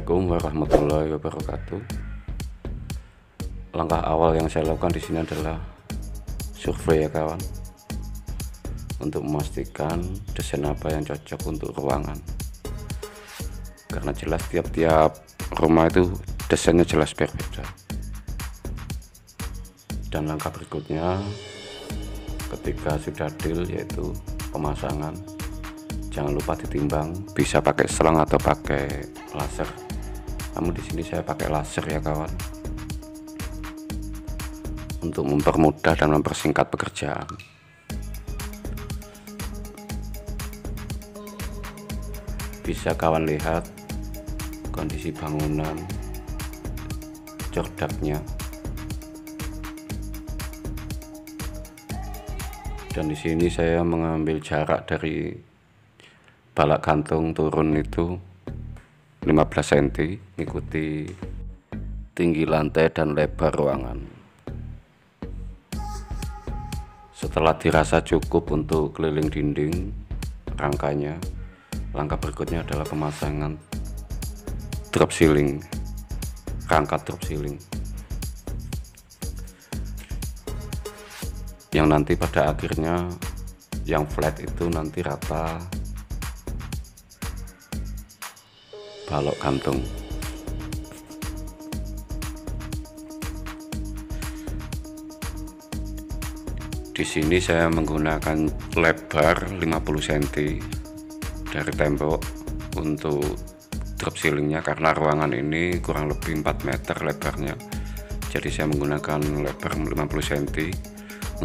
Assalamualaikum warahmatullahi wabarakatuh. Langkah awal yang saya lakukan di sini adalah survei ya kawan, untuk memastikan desain apa yang cocok untuk ruangan. Karena jelas tiap-tiap rumah itu desainnya jelas berbeda. Dan langkah berikutnya ketika sudah deal yaitu pemasangan. Jangan lupa ditimbang, bisa pakai selang atau pakai laser. Namun di sini saya pakai laser ya kawan, untuk mempermudah dan mempersingkat pekerjaan. Bisa kawan lihat kondisi bangunan, jordaknya. Dan di sini saya mengambil jarak dari balak gantung turun itu 15 cm, mengikuti tinggi lantai dan lebar ruangan. Setelah dirasa cukup untuk keliling dinding rangkanya, langkah berikutnya adalah pemasangan drop ceiling, rangka drop ceiling, yang nanti pada akhirnya yang flat itu nanti rata balok gantung. Di sini saya menggunakan lebar 50 cm dari tembok untuk drop ceilingnya, karena ruangan ini kurang lebih 4 meter lebarnya. Jadi saya menggunakan lebar 50 cm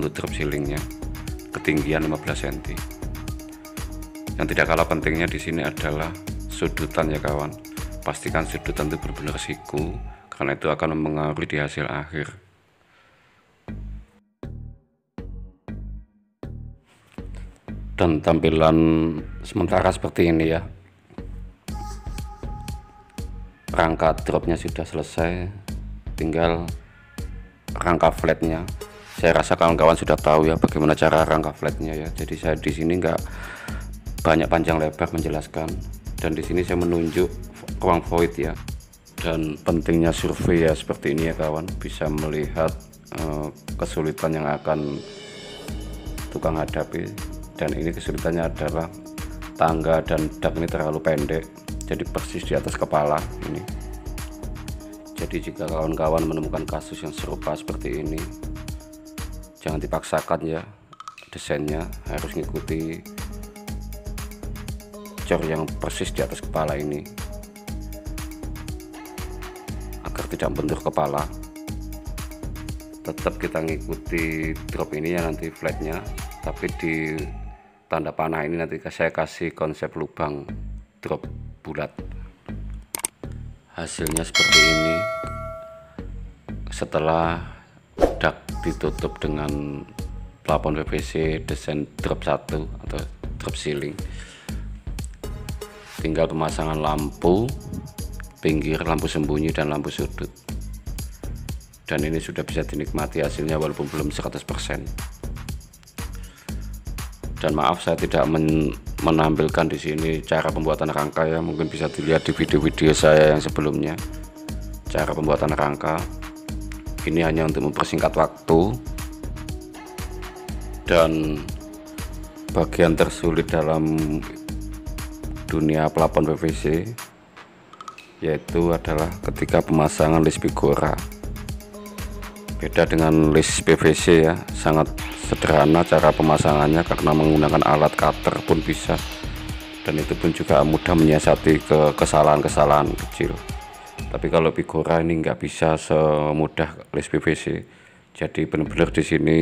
untuk drop ceilingnya, ketinggian 15 cm. Yang tidak kalah pentingnya di sini adalah sudutan ya kawan. Pastikan sudutan itu benar-benar siku, karena itu akan mempengaruhi di hasil akhir. Dan tampilan sementara seperti ini ya. Rangka dropnya sudah selesai, tinggal rangka flatnya. Saya rasa kawan-kawan sudah tahu ya bagaimana cara rangka flatnya ya. Jadi saya di sini nggak banyak panjang lebar menjelaskan. Dan di sini saya menunjuk ruang void ya. Dan pentingnya survei ya seperti ini ya kawan, bisa melihat kesulitan yang akan tukang hadapi. Dan ini kesulitannya adalah tangga dan dak ini terlalu pendek, jadi persis di atas kepala ini. Jadi jika kawan-kawan menemukan kasus yang serupa seperti ini, jangan dipaksakan ya, desainnya harus mengikuti yang persis di atas kepala ini agar tidak bentur kepala. Tetap kita ngikuti drop ini ya nanti flatnya, tapi di tanda panah ini nanti saya kasih konsep lubang drop bulat. Hasilnya seperti ini setelah dak ditutup dengan plafon PVC desain drop 1 atau drop ceiling. Tinggal pemasangan lampu pinggir, lampu sembunyi dan lampu sudut. Dan ini sudah bisa dinikmati hasilnya walaupun belum 100%. Dan maaf saya tidak menampilkan di sini cara pembuatan rangka ya, mungkin bisa dilihat di video-video saya yang sebelumnya. Cara pembuatan rangka ini hanya untuk mempersingkat waktu, dan bagian tersulit dalam dunia plafon PVC yaitu adalah ketika pemasangan list figura. Beda dengan list PVC ya, sangat sederhana cara pemasangannya karena menggunakan alat cutter pun bisa, dan itu pun juga mudah menyiasati ke kesalahan-kesalahan kecil. Tapi kalau figura ini nggak bisa semudah list PVC. Jadi benar-benar di sini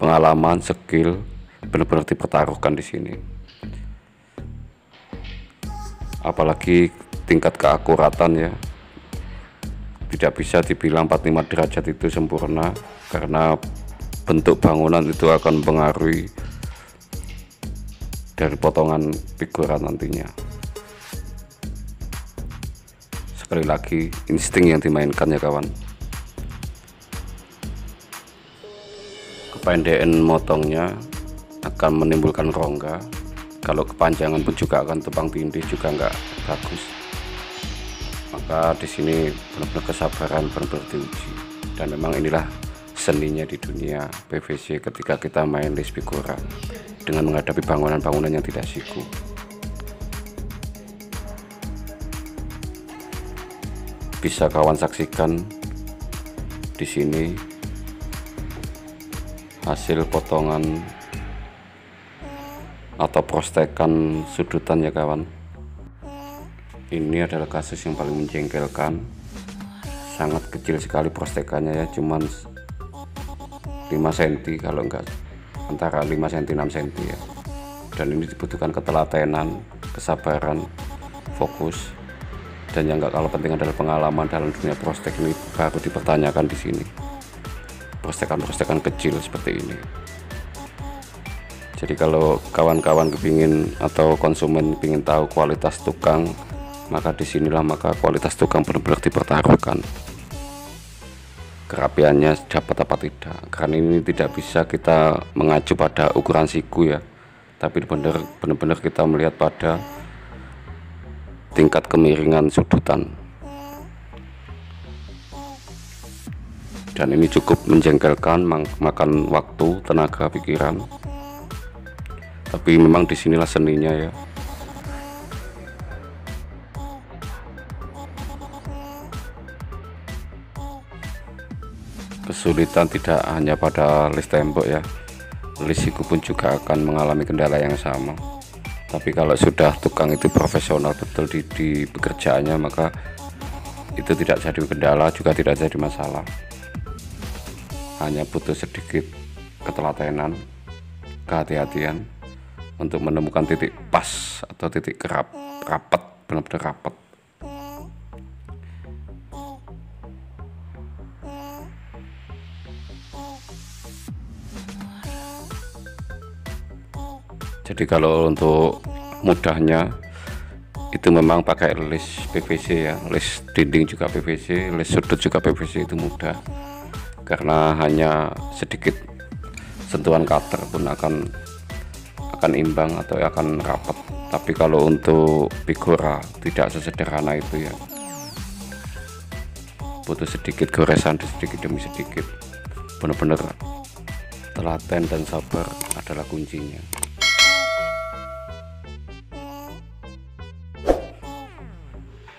pengalaman, skill benar-benar dipertaruhkan di sini. Apalagi tingkat keakuratan ya, tidak bisa dibilang 45 derajat itu sempurna, karena bentuk bangunan itu akan mempengaruhi dari potongan figuran nantinya. Sekali lagi insting yang dimainkan ya kawan. Kependekan motongnya akan menimbulkan rongga, kalau kepanjangan pun juga akan tumpang tindih, juga nggak bagus. maka di sini benar-benar kesabaran benar-benar diuji. Dan memang inilah seninya di dunia PVC ketika kita main list figura dengan menghadapi bangunan-bangunan yang tidak siku. Bisa kawan saksikan di sini hasil potongan atau prostekan sudutan ya kawan. Ini adalah kasus yang paling menjengkelkan, sangat kecil sekali prostekannya ya, cuman 5 cm kalau enggak, antara 5 cm 6 cm ya. Dan ini dibutuhkan ketelatenan, kesabaran, fokus, dan yang enggak kalah penting adalah pengalaman dalam dunia prostek. Ini baru dipertanyakan di sini, prostekan-prostekan kecil seperti ini. Jadi kalau kawan-kawan kepingin atau konsumen kepingin tahu kualitas tukang, maka disinilah kualitas tukang benar-benar dipertaruhkan. Kerapiannya dapat apa tidak, karena ini tidak bisa kita mengacu pada ukuran siku ya, tapi benar-benar kita melihat pada tingkat kemiringan sudutan. Dan ini cukup menjengkelkan, makan waktu, tenaga, pikiran. Tapi memang disinilah seninya ya. Kesulitan tidak hanya pada list tembok ya, list siku pun juga akan mengalami kendala yang sama. Tapi kalau sudah tukang itu profesional betul di pekerjaannya, maka itu tidak jadi kendala, juga tidak jadi masalah. Hanya butuh sedikit ketelatenan, kehati-hatian untuk menemukan titik pas atau titik rapat, benar-benar rapat. Jadi kalau untuk mudahnya itu memang pakai list PVC ya, list dinding juga PVC, list sudut juga PVC, itu mudah karena hanya sedikit sentuhan cutter pun akan imbang atau akan rapat. Tapi kalau untuk figura tidak sesederhana itu ya, butuh sedikit goresan sedikit demi sedikit. Benar-benar telaten dan sabar adalah kuncinya.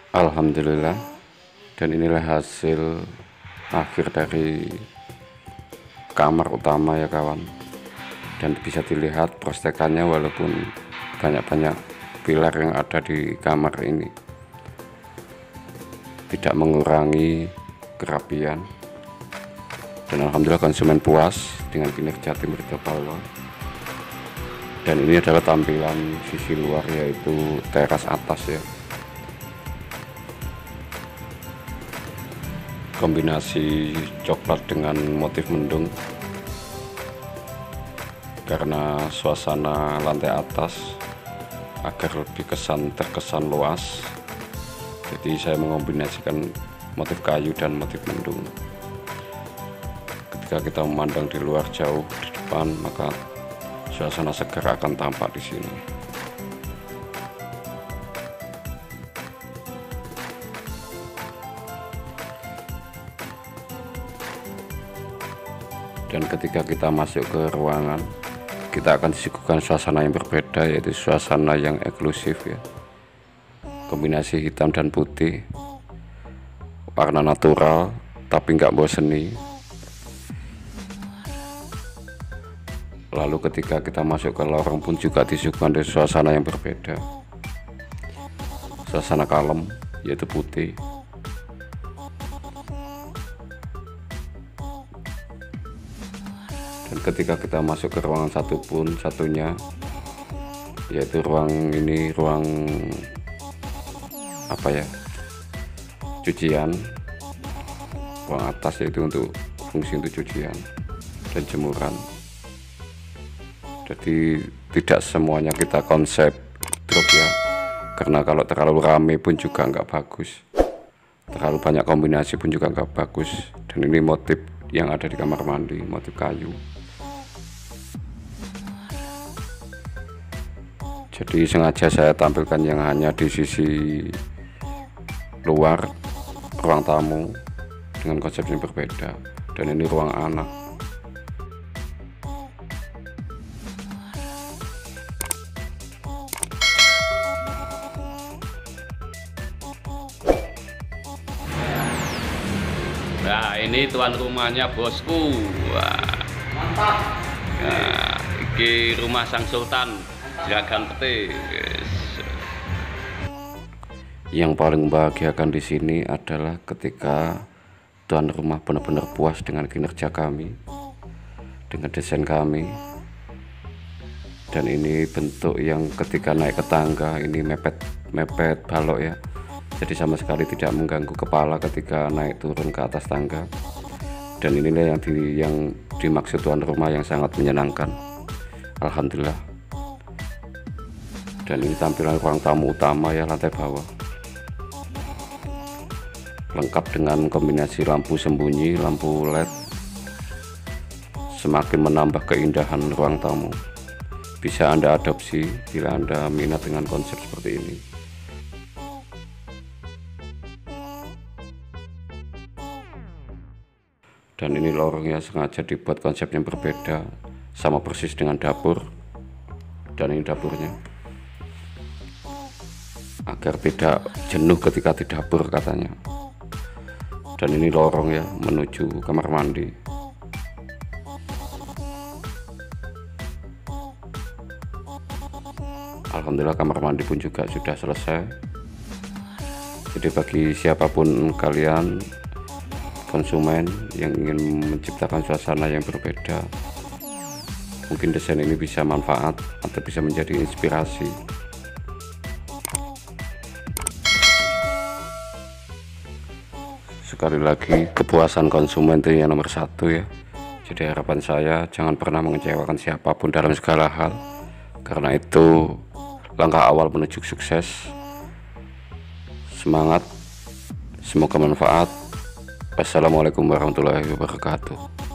Alhamdulillah, dan inilah hasil akhir dari kamar utama ya kawan. Dan bisa dilihat prostekannya, walaupun banyak-banyak pilar yang ada di kamar ini tidak mengurangi kerapian. Dan alhamdulillah konsumen puas dengan kinerja tim Ridho Palwa. Dan ini adalah tampilan sisi luar, yaitu teras atas ya. Kombinasi coklat dengan motif mendung karena suasana lantai atas agar lebih terkesan luas. Jadi saya mengombinasikan motif kayu dan motif mendung. Ketika kita memandang di luar jauh di depan, maka suasana segar akan tampak di sini. Dan ketika kita masuk ke ruangan, kita akan disuguhkan suasana yang berbeda, yaitu suasana yang eksklusif ya. Kombinasi hitam dan putih, warna natural tapi nggak boseni. Lalu ketika kita masuk ke lorong pun juga disuguhkan dengan suasana yang berbeda, suasana kalem yaitu putih. Dan ketika kita masuk ke ruangan satunya, yaitu ruang apa ya, cucian, ruang atas, yaitu untuk fungsi untuk cucian dan jemuran. Jadi tidak semuanya kita konsep drop ya, karena kalau terlalu rame pun juga nggak bagus, terlalu banyak kombinasi pun juga nggak bagus. Dan ini motif yang ada di kamar mandi, motif kayu. Jadi sengaja saya tampilkan yang hanya di sisi luar ruang tamu dengan konsep yang berbeda, dan ini ruang anak. Nah, ini tuan rumahnya bosku. Wah, mantap. Nah, ini rumah sang sultan Juragan Pete. Yes. Yang paling membahagiakan di sini adalah ketika tuan rumah benar-benar puas dengan kinerja kami, dengan desain kami. Dan ini bentuk yang ketika naik ke tangga ini mepet balok ya, jadi sama sekali tidak mengganggu kepala ketika naik turun ke atas tangga. Dan inilah yang dimaksud tuan rumah yang sangat menyenangkan, alhamdulillah. Dan ini tampilan ruang tamu utama ya, lantai bawah, lengkap dengan kombinasi lampu sembunyi, lampu LED, semakin menambah keindahan ruang tamu. Bisa Anda adopsi bila Anda minat dengan konsep seperti ini. Dan ini lorongnya sengaja dibuat konsep yang berbeda, sama persis dengan dapur. Dan ini dapurnya, agar tidak jenuh ketika di dapur katanya. Dan ini lorong ya, menuju kamar mandi. Alhamdulillah kamar mandi pun juga sudah selesai. Jadi bagi siapapun kalian konsumen yang ingin menciptakan suasana yang berbeda, mungkin desain ini bisa manfaat atau bisa menjadi inspirasi. Sekali lagi, kepuasan konsumen itu yang nomor satu ya. Jadi harapan saya jangan pernah mengecewakan siapapun dalam segala hal, karena itu langkah awal menuju sukses. Semangat, semoga manfaat. Wassalamualaikum warahmatullahi wabarakatuh.